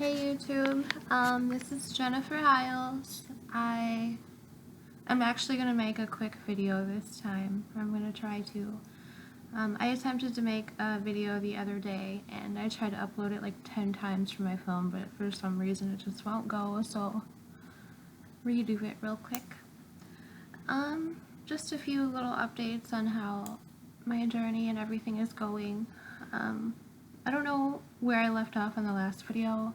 Hey YouTube, this is Jennifer Hiles. I am actually going to make a quick video this time. I'm going to try to. I attempted to make a video the other day and I tried to upload it like 10 times from my phone, but for some reason it just won't go, so redo it real quick. Just a few little updates on how my journey and everything is going. I don't know where I left off in the last video,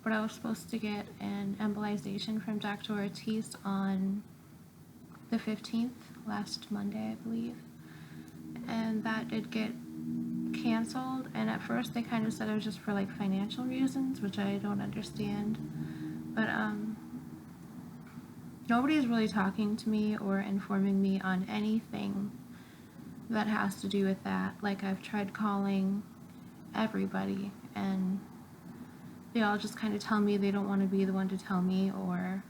but I was supposed to get an embolization from Dr. Ortiz on the 15th, last Monday, I believe. And that did get canceled, and at first they kind of said it was just for like financial reasons, which I don't understand. But nobody's really talking to me or informing me on anything that has to do with that. Like, I've tried calling everybody and they all just kind of tell me they don't want to be the one to tell me, or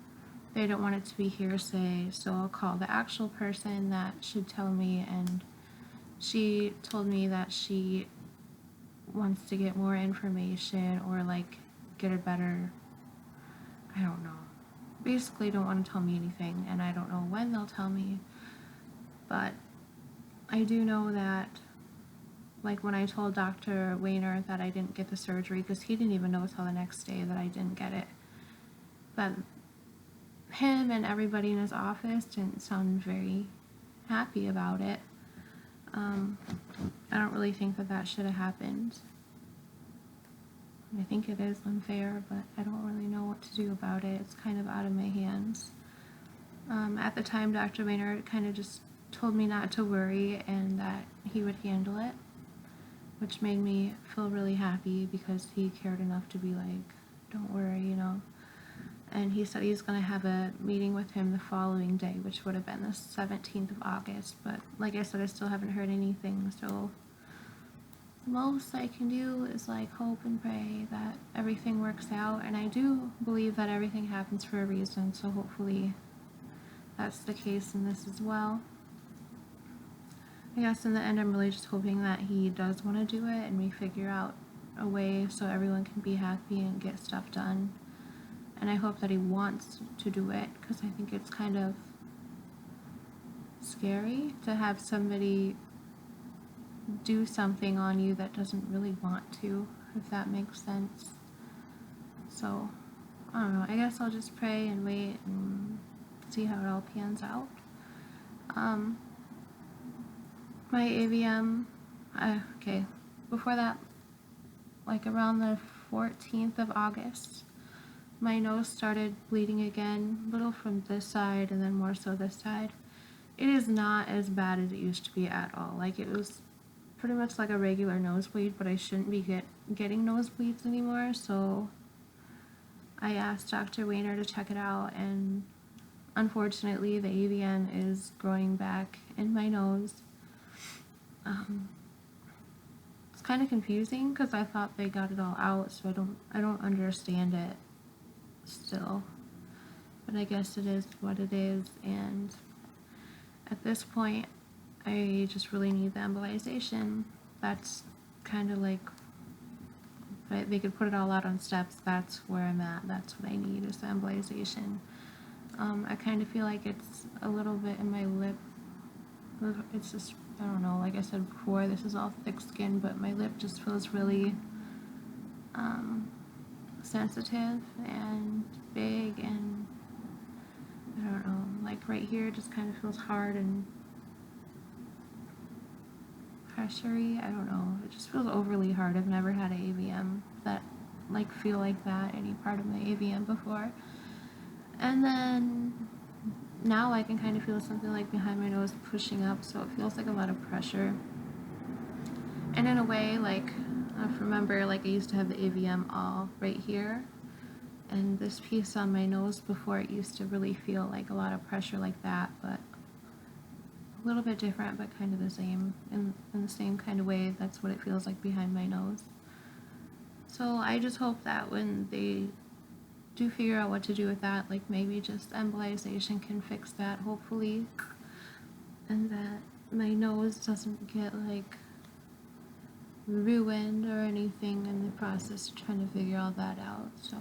they don't want it to be hearsay, so I'll call the actual person that should tell me, and she told me that she wants to get more information or like get a better, I don't know, basically don't want to tell me anything, and I don't know when they'll tell me. But I do know that, like, when I told Dr. Wayner that I didn't get the surgery, because he didn't even know until the next day that I didn't get it, but him and everybody in his office didn't sound very happy about it. I don't really think that that should have happened. I think it is unfair, but I don't really know what to do about it. It's kind of out of my hands. At the time, Dr. Wayner kind of just told me not to worry and that he would handle it, which made me feel really happy because he cared enough to be like, don't worry, you know. And he said he's going to have a meeting with him the following day, which would have been the 17th of August. But like I said, I still haven't heard anything, so the most I can do is like hope and pray that everything works out. And I do believe that everything happens for a reason, so hopefully that's the case in this as well. I guess in the end, I'm really just hoping that he does want to do it and we figure out a way so everyone can be happy and get stuff done. And I hope that he wants to do it, because I think it's kind of scary to have somebody do something on you that doesn't really want to, if that makes sense. So, I don't know. I guess I'll just pray and wait and see how it all pans out. My AVM, okay, before that, like around the 14th of August, my nose started bleeding again, a little from this side and then more so this side. It is not as bad as it used to be at all. Like, it was pretty much like a regular nosebleed, but I shouldn't be getting nosebleeds anymore, so I asked Dr. Wayner to check it out, and unfortunately the AVM is growing back in my nose. It's kind of confusing because I thought they got it all out, so I don't understand it still. But I guess it is what it is, and at this point I just really need the embolization. That's kind of like, if they could put it all out on steps, that's where I'm at. That's what I need, is the embolization. I kind of feel like it's a little bit in my lip. It's just, I don't know, like I said before, this is all thick skin, but my lip just feels really sensitive and big, and I don't know, like right here it just kind of feels hard and pressury. I don't know, it just feels overly hard. I've never had an AVM that like feel like that, any part of my AVM before. And then now I can kind of feel something like behind my nose pushing up, so it feels like a lot of pressure. And in a way, like, I remember, like, I used to have the AVM all right here, and this piece on my nose before, it used to really feel like a lot of pressure like that, but a little bit different, but kind of the same, in the same kind of way. That's what it feels like behind my nose. So I just hope that when they do figure out what to do with that, like maybe just embolization can fix that, hopefully, and that my nose doesn't get like ruined or anything in the process of trying to figure all that out. So,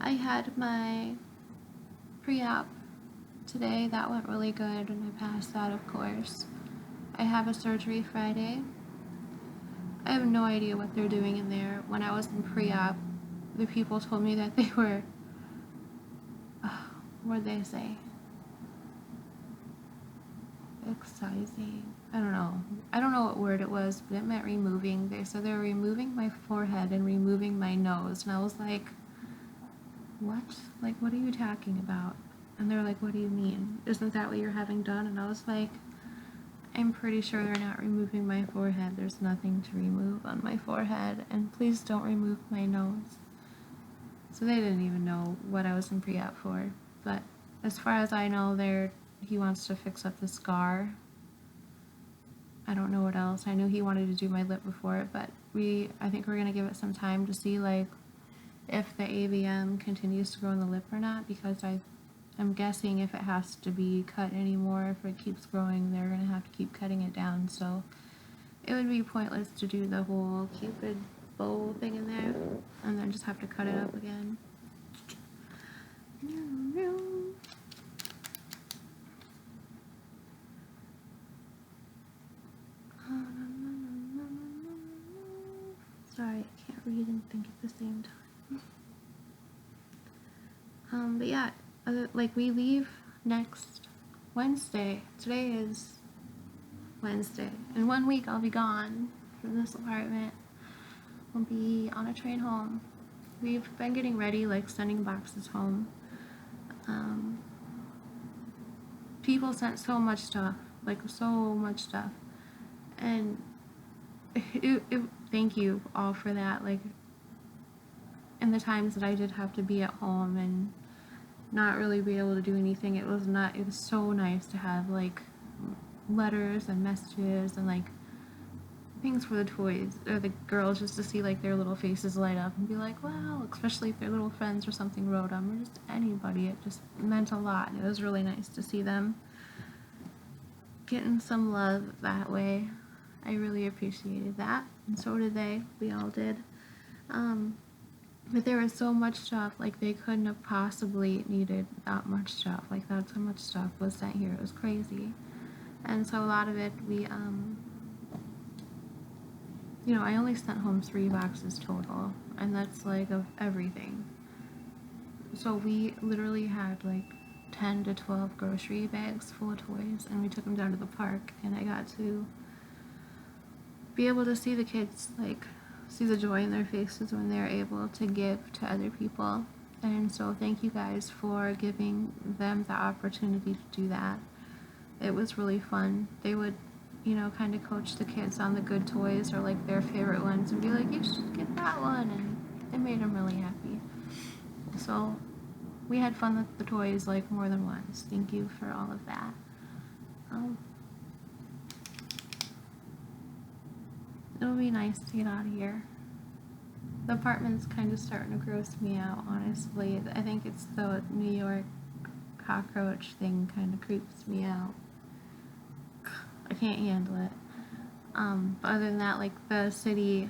I had my pre-op today. That went really good, and I passed that, of course. I have a surgery Friday. I have no idea what they're doing in there. When I was in pre-op, the people told me that they were, what'd they say? Excising. I don't know. I don't know what word it was, but it meant removing. They said they were removing my forehead and removing my nose. And I was like, what? Like, what are you talking about? And they're like, what do you mean? Isn't that what you're having done? And I was like, I'm pretty sure they're not removing my forehead. There's nothing to remove on my forehead. And please don't remove my nose. So they didn't even know what I was in pre-op for. But as far as I know, he wants to fix up the scar. I don't know what else. I knew he wanted to do my lip before it, but I think we're gonna give it some time to see like if the AVM continues to grow in the lip or not, because I'm guessing if it has to be cut anymore, if it keeps growing, they're gonna have to keep cutting it down. So it would be pointless to do the whole Cupid bow thing in there and then just have to cut it up again. Sorry, I can't read and think at the same time. But yeah, like we leave next Wednesday. Today is Wednesday. In 1 week I'll be gone from this apartment. I'll be on a train home. We've been getting ready, like sending boxes home. People sent so much stuff, like so much stuff. And thank you all for that. Like, in the times that I did have to be at home and not really be able to do anything, it was so nice to have like letters and messages and like things for the toys or the girls, just to see like their little faces light up and be like, wow, especially if their little friends or something wrote them, or just anybody. It just meant a lot, and it was really nice to see them getting some love that way. I really appreciated that, and so did they. We all did. But there was so much stuff, like they couldn't have possibly needed that much stuff. Like that's how much stuff was sent here. It was crazy. And so a lot of it I only sent home 3 boxes total, and that's like of everything. So we literally had like 10 to 12 grocery bags full of toys, and we took them down to the park, and I got to be able to see the kids, like see the joy in their faces when they're able to give to other people. And so thank you guys for giving them the opportunity to do that. It was really fun. They would kind of coach the kids on the good toys or like their favorite ones and be like, you should get that one, and it made them really happy. So we had fun with the toys like more than once. Thank you for all of that. It'll be nice to get out of here. The apartment's kind of starting to gross me out, honestly. I think it's the New York cockroach thing kind of creeps me out. I can't handle it. But other than that, like the city,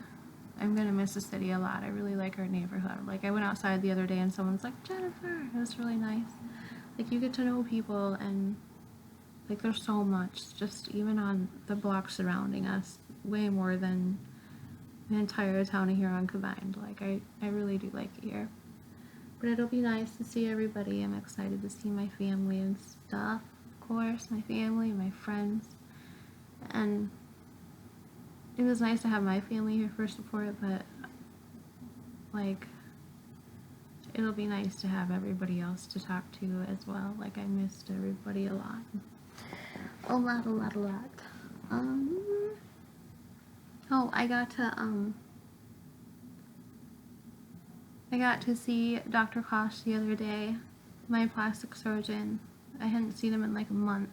I'm gonna miss the city a lot. I really like our neighborhood. Like I went outside the other day and someone's like, Jennifer, it was really nice. Like you get to know people, and like there's so much, just even on the block surrounding us, way more than the entire town of Huron combined. Like I really do like it here. But it'll be nice to see everybody. I'm excited to see my family and stuff. Of course, my family, my friends. And it was nice to have my family here for support, but like it'll be nice to have everybody else to talk to as well. Like I missed everybody a lot. A lot. I got to see Dr. Kosh the other day, my plastic surgeon. I hadn't seen him in like a month.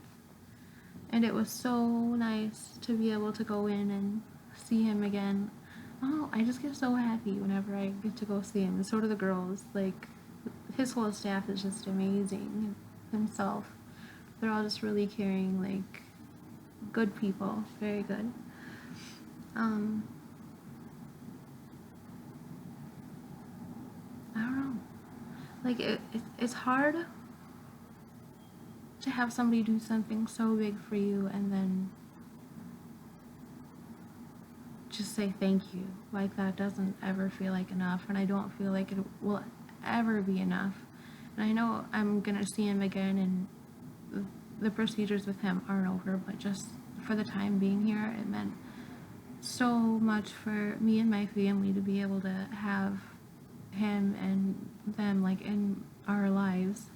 And it was so nice to be able to go in and see him again. Oh, I just get so happy whenever I get to go see him. And so do the girls. Like, his whole staff is just amazing himself. They're all just really caring, like, good people. Very good. I don't know. Like, it's hard to have somebody do something so big for you and then just say thank you. Like, that doesn't ever feel like enough, and I don't feel like it will ever be enough. And I know I'm gonna see him again, and the procedures with him aren't over, but just for the time being here, it meant so much for me and my family to be able to have him and them, like, in our lives.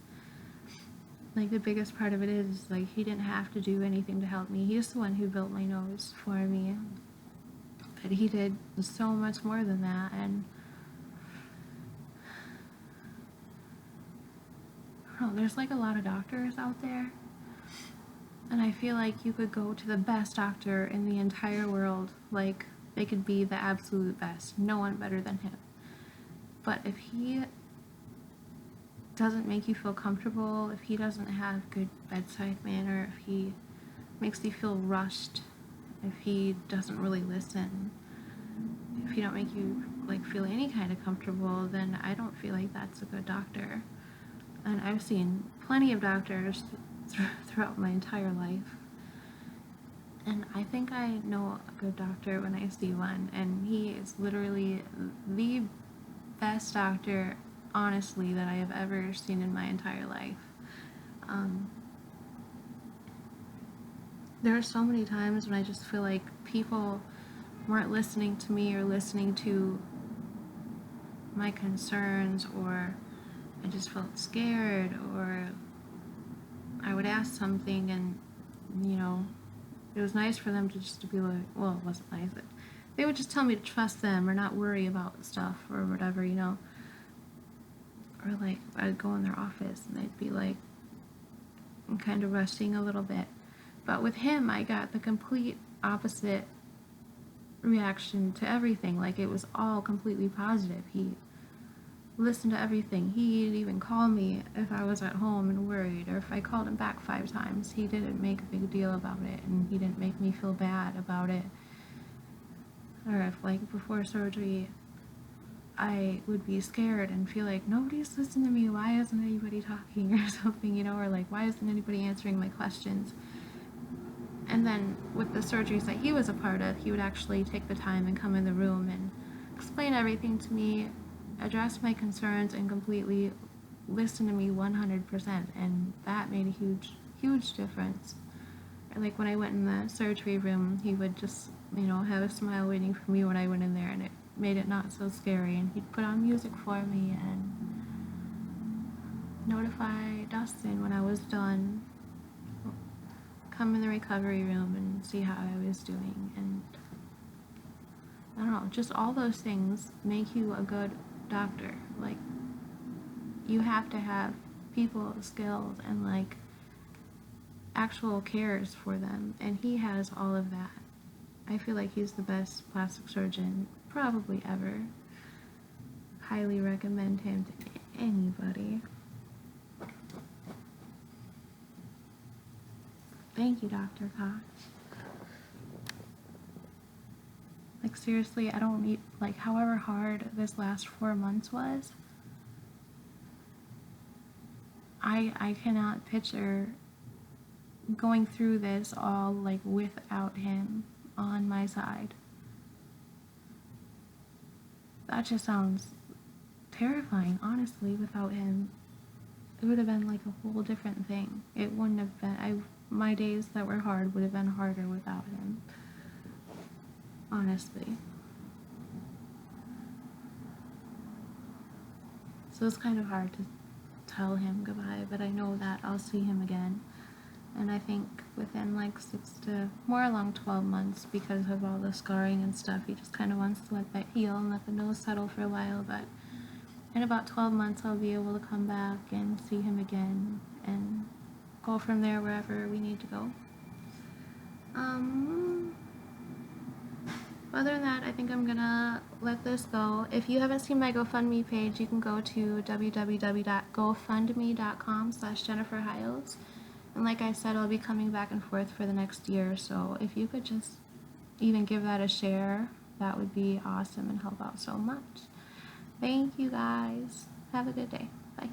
Like, the biggest part of it is, like, he didn't have to do anything to help me. He's the one who built my nose for me. But he did so much more than that, and I don't know, there's like a lot of doctors out there, and I feel like you could go to the best doctor in the entire world, like, they could be the absolute best, no one better than him. But if he doesn't make you feel comfortable, if he doesn't have good bedside manner, if he makes you feel rushed, if he doesn't really listen, if he don't make you, like, feel any kind of comfortable, then I don't feel like that's a good doctor. And I've seen plenty of doctors throughout my entire life, and I think I know a good doctor when I see one, and he is literally the best doctor, honestly, that I have ever seen in my entire life. There are so many times when I just feel like people weren't listening to me or listening to my concerns, or I just felt scared, or I would ask something and, you know, it was nice for them to just to be like, well, it wasn't nice. They would just tell me to trust them or not worry about stuff or whatever, you know. Or, like, I'd go in their office and they'd be like, kind of rushing a little bit. But with him, I got the complete opposite reaction to everything. Like, it was all completely positive. He listened to everything. He'd even call me if I was at home and worried, or if I called him back 5 times. He didn't make a big deal about it, and he didn't make me feel bad about it. Or if, like, before surgery, I would be scared and feel like nobody's listening to me, why isn't anybody talking or something, you know, or like, why isn't anybody answering my questions? And then with the surgeries that he was a part of, he would actually take the time and come in the room and explain everything to me, address my concerns, and completely listen to me 100%, and that made a huge difference. Like, when I went in the surgery room, he would just, you know, have a smile waiting for me when I went in there, and it made it not so scary. And he'd put on music for me and notify Dustin when I was done, come in the recovery room and see how I was doing. And I don't know, just all those things make you a good doctor. Like, you have to have people skills and, like, actual cares for them, and he has all of that. I feel like he's the best plastic surgeon probably ever. Highly recommend him to anybody. Thank you, Dr. Cox. Like, seriously, I don't need, like, however hard this last 4 months was, I cannot picture going through this all, like, without him on my side. That just sounds terrifying, honestly. Without him, it would have been like a whole different thing. It wouldn't have been, my days that were hard would have been harder without him, honestly. So it's kind of hard to tell him goodbye, but I know that I'll see him again. And I think within like 6 to more along 12 months, because of all the scarring and stuff, he just kind of wants to let that heal and let the nose settle for a while. But in about 12 months, I'll be able to come back and see him again and go from there wherever we need to go. Other than that, I think I'm gonna let this go. If you haven't seen my GoFundMe page, you can go to www.gofundme.com/Jennifer Hiles. And like I said, I'll be coming back and forth for the next year, so if you could just even give that a share, that would be awesome and help out so much. Thank you guys. Have a good day. Bye.